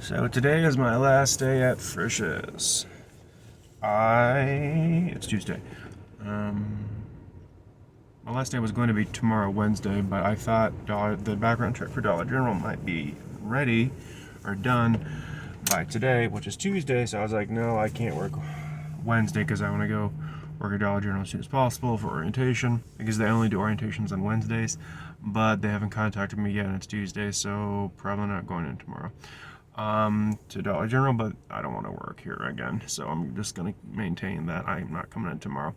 So today is my last day at Frisch's. It's Tuesday. Um, my last day was going to be tomorrow, Wednesday, but I thought the background check for Dollar General might be ready or done by today, which is Tuesday. So I was like, no, I can't work Wednesday because I want to go work at Dollar General as soon as possible for orientation because they only do orientations on Wednesdays, but they haven't contacted me yet and it's Tuesday, so probably not going in tomorrow to Dollar General, but I don't want to work here again, so I'm just going to maintain that I'm not coming in tomorrow.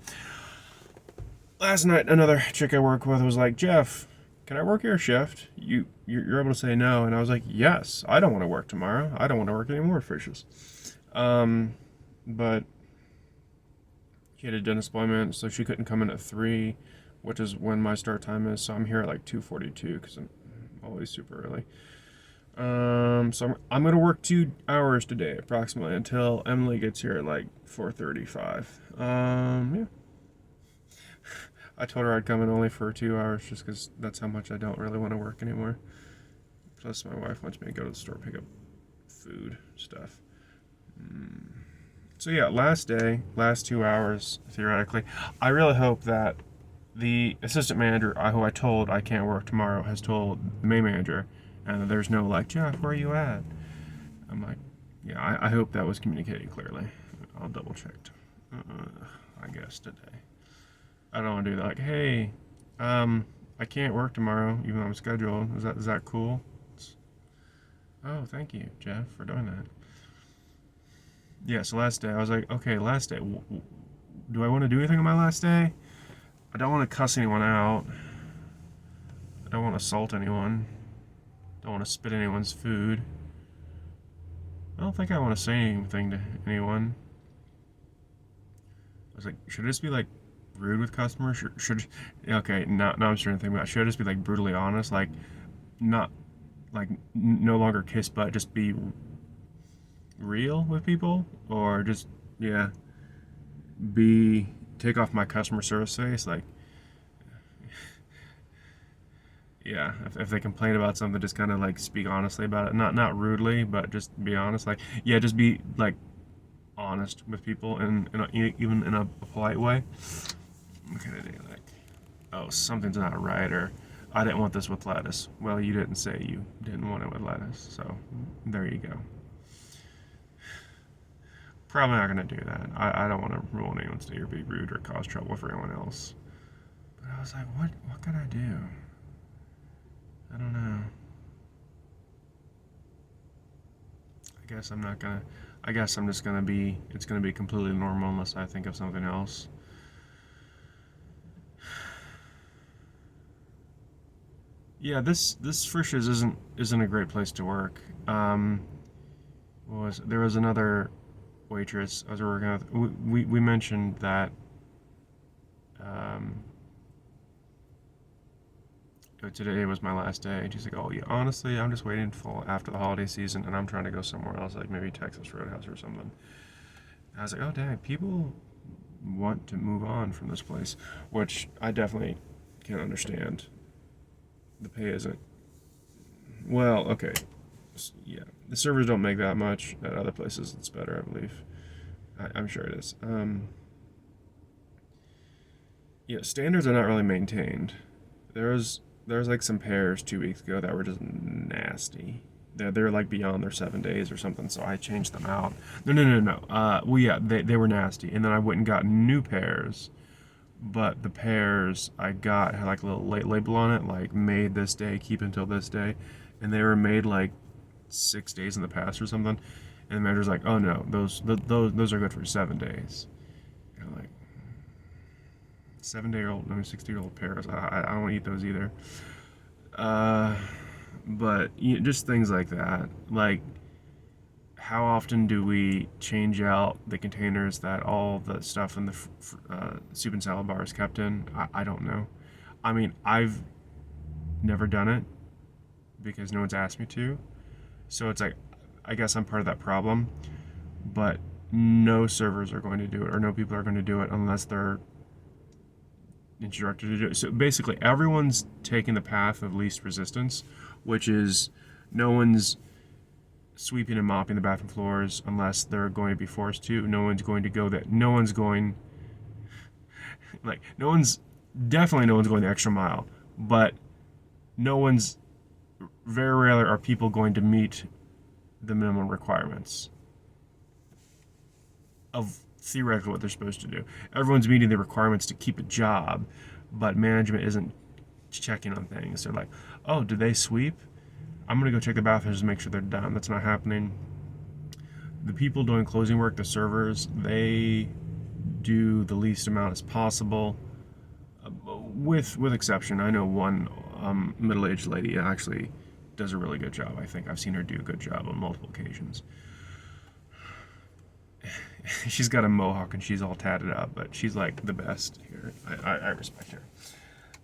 Last night, another chick I work with was like, Jeff, can I work your shift? You're able to say no, and I was like, yes, I don't want to work tomorrow. I don't want to work anymore at Frisch's. But she had a dentist appointment, so she couldn't come in at 3, which is when my start time is. So I'm here at like 2:42 because I'm always super early. So I'm gonna work 2 hours today, approximately, until Emily gets here at like 4:35. Yeah. I told her I'd come in only for 2 hours, just because that's how much I don't really want to work anymore. Plus, my wife wants me to go to the store pick up food stuff. So yeah, last day, last 2 hours theoretically. I really hope that the assistant manager, who I told I can't work tomorrow, has told the main manager, and there's no like, Jeff, where are you at? I'm like, yeah, I hope that was communicated clearly. I'll double check. I guess today. I don't want to do that. Like, hey, I can't work tomorrow, even though I'm scheduled. Is that cool? Oh, thank you, Jeff, for doing that. Yeah, so last day, I was like, okay, last day. Do I want to do anything on my last day? I don't want to cuss anyone out. I don't want to assault anyone. Don't want to spit anyone's food. I don't think I want to say anything to anyone. I was like, should I just be like rude with customers? Okay, now I'm starting to think about it. Should I just be like brutally honest? Like, not, like, no longer kiss butt, just be real with people? Or just, yeah, take off my customer service face? Like, yeah, if they complain about something, just kind of like speak honestly about it. Not rudely, but just be honest. Like, yeah, just be like honest with people, and even in a polite way. What can I do? Like, oh, something's not right, or I didn't want this with lettuce. Well, you didn't say you didn't want it with lettuce, so there you go. Probably not gonna do that. I don't want to ruin anyone's day or be rude or cause trouble for anyone else. But I was like, what can I do? I don't know. I guess I'm not gonna. I guess I'm just gonna be. It's gonna be completely normal unless I think of something else. Yeah, this Frisch's isn't a great place to work. There was another waitress I was working with. We mentioned that um, today was my last day, and she's like, "Oh, yeah, honestly, I'm just waiting for after the holiday season, and I'm trying to go somewhere else, like maybe Texas Roadhouse or something." And I was like, "Oh, dang, people want to move on from this place," which I definitely can understand. The pay isn't well. Okay, yeah, the servers don't make that much. At other places, it's better, I believe. I'm sure it is. Yeah, standards are not really maintained. There was like some pairs 2 weeks ago that were just nasty. They're like beyond their 7 days or something, so I changed them out. No. Well, yeah, they were nasty, and then I went and got new pairs. But the pairs I got had like a little label on it, like made this day, keep until this day, and they were made like 6 days in the past or something. And the manager's like, "Oh no, those are good for 7 days." And I'm like, 7 day old, I mean 60-year-old pears. I don't eat those either. Uh, but just things like that. Like, how often do we change out the containers that all the stuff in the soup and salad bar is kept in? I don't know. I mean, I've never done it because no one's asked me to. So it's like, I guess I'm part of that problem. But no servers are going to do it, or no people are going to do it unless they're instructed to do it. So basically, everyone's taking the path of least resistance, which is no one's sweeping and mopping the bathroom floors unless they're going to be forced to. No one's going to go that. No one's going, like, no one's, definitely no one's going the extra mile. But no one's, very rarely are people going to meet the minimum requirements of theoretically what they're supposed to do. Everyone's meeting the requirements to keep a job, but management isn't checking on things. They're like, oh, did they sweep? I'm going to go check the bathrooms and make sure they're done. That's not happening. The people doing closing work, the servers, they do the least amount as possible, with exception. I know one middle-aged lady actually does a really good job. I think I've seen her do a good job on multiple occasions. She's got a mohawk and she's all tatted up, but she's like the best here. I respect her.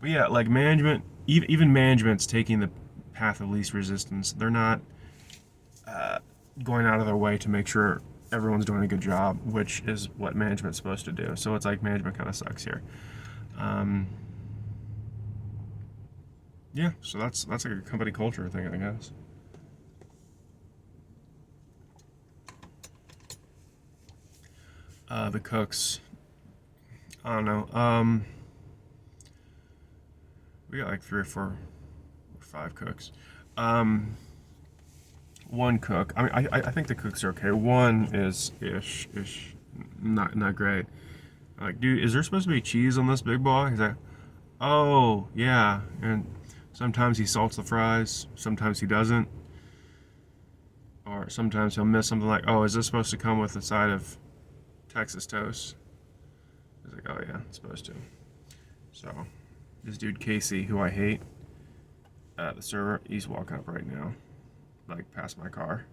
But yeah, like management, even management's taking the path of least resistance. They're not going out of their way to make sure everyone's doing a good job, which is what management's supposed to do. So it's like management kind of sucks here. Yeah, so that's like a company culture thing, I guess. The cooks, I don't know. We got like 3 or 4 or 5 cooks. One cook. I mean, I think the cooks are okay. One is ish, not great. Like, dude, is there supposed to be cheese on this big boy? He's like, oh yeah, and sometimes he salts the fries, sometimes he doesn't, or sometimes he'll miss something like, oh, is this supposed to come with a side of Texas toast? He's like, oh yeah, it's supposed to. So, this dude Casey, who I hate, the server, he's walking up right now, like past my car.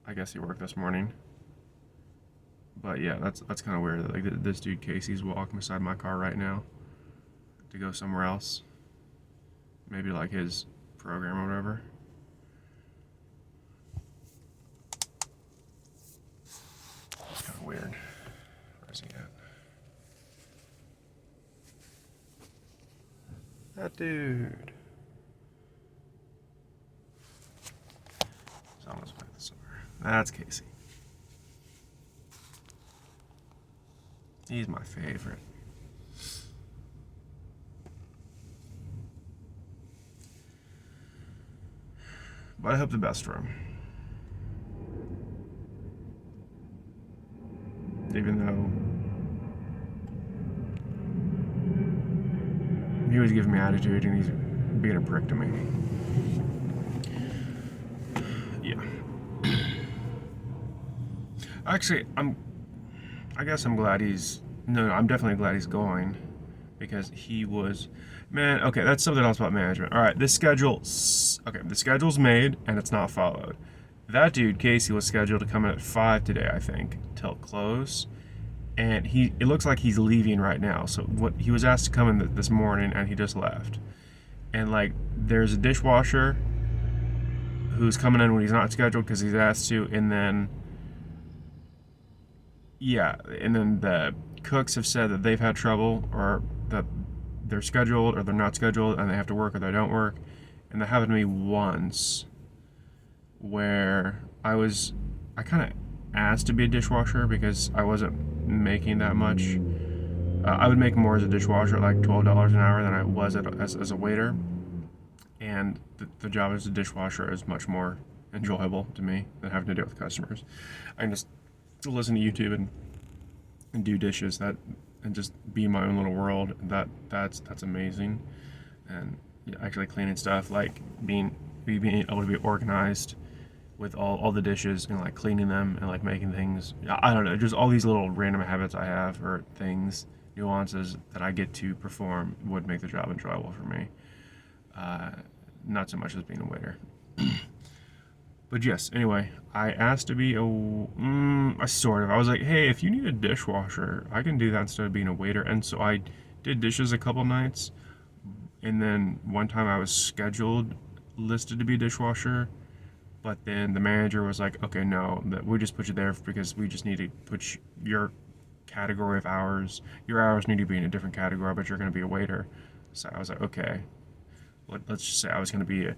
I guess he worked this morning. But yeah, that's kind of weird. Like this dude Casey's walking beside my car right now to go somewhere else. Maybe like his program or whatever. It's kind of weird. Where's he at? That dude. He's almost back this summer. That's Casey. He's my favorite. But I hope the best for him. Even though he was giving me attitude and he's being a prick to me. Yeah. Actually, I guess I'm glad he's... No, I'm definitely glad he's going. Because he was... Man, okay, that's something else about management. Alright, this schedule... Okay, the schedule's made, and it's not followed. That dude, Casey, was scheduled to come in at 5 today, I think, till close. And it looks like he's leaving right now. So he was asked to come in this morning, and he just left. And, like, there's a dishwasher who's coming in when he's not scheduled because he's asked to, and then... Yeah, and then the cooks have said that they've had trouble, or that they're scheduled, or they're not scheduled, and they have to work, or they don't work. And that happened to me once, where I kind of asked to be a dishwasher because I wasn't making that much. I would make more as a dishwasher, like $12 an hour, than I was as a waiter. And the job as a dishwasher is much more enjoyable to me than having to deal with customers. I can just listen to YouTube and do dishes and just be in my own little world. That's amazing. And actually cleaning stuff, like being able to be organized with all the dishes and like cleaning them and like making things. I don't know, just all these little random habits I have, or things, nuances that I get to perform would make the job enjoyable for me. Not so much as being a waiter. But yes, anyway, I asked to be I was like, hey, if you need a dishwasher, I can do that instead of being a waiter. And so I did dishes a couple nights. And then one time I was listed to be a dishwasher. But then the manager was like, okay, no, we just put you there because we just need to put your category of hours. Your hours need to be in a different category, but you're going to be a waiter. So I was like, okay. Let's just say I was going to be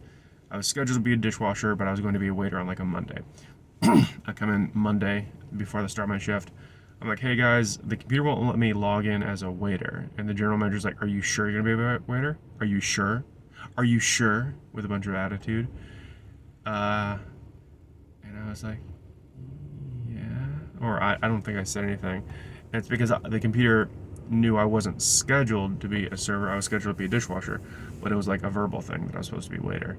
I was scheduled to be a dishwasher, but I was going to be a waiter on like a Monday. I come in Monday before the start of my shift. I'm like, hey guys, the computer won't let me log in as a waiter. And the general manager's like, are you sure you're gonna be a waiter? Are you sure? Are you sure? With a bunch of attitude. And I was like, yeah. Or I don't think I said anything. And it's because the computer knew I wasn't scheduled to be a server. I was scheduled to be a dishwasher. But it was like a verbal thing that I was supposed to be a waiter.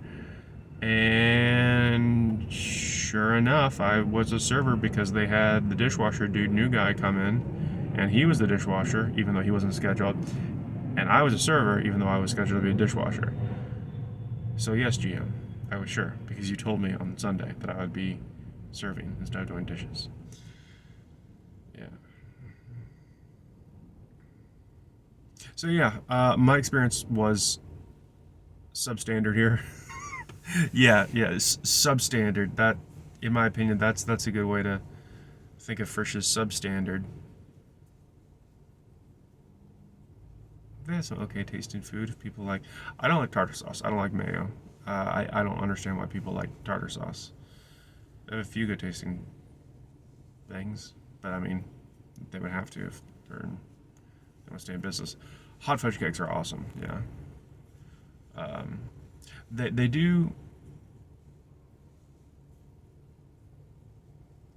And sure enough, I was a server because they had the dishwasher dude, new guy, come in, and he was the dishwasher, even though he wasn't scheduled. And I was a server, even though I was scheduled to be a dishwasher. So yes, GM, I was sure, because you told me on Sunday that I would be serving instead of doing dishes. Yeah. So yeah, my experience was substandard here. Yeah, substandard. That, in my opinion, that's a good way to think of Frisch's substandard. They have some okay tasting food. If people like, I don't like tartar sauce. I don't like mayo. I don't understand why people like tartar sauce. They have a few good tasting things, but I mean, they would have to if they want to stay in business. Hot fudge cakes are awesome. Yeah. Um, they do.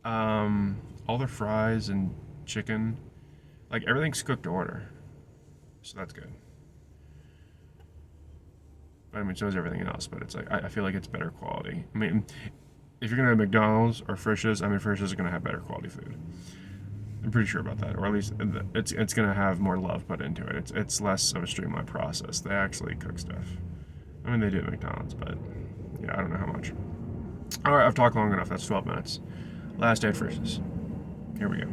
All their fries and chicken, like everything's cooked to order, so that's good. But I mean, so is everything else. But it's like I feel like it's better quality. I mean, if you're gonna have McDonald's or Frisch's, I mean, Frisch's is gonna have better quality food. I'm pretty sure about that, or at least it's gonna have more love put into it. It's less of a streamlined process. They actually cook stuff. I mean, they do at McDonald's, but yeah, I don't know how much. All right, I've talked long enough. That's 12 minutes. Last day at Frisch's. Here we go.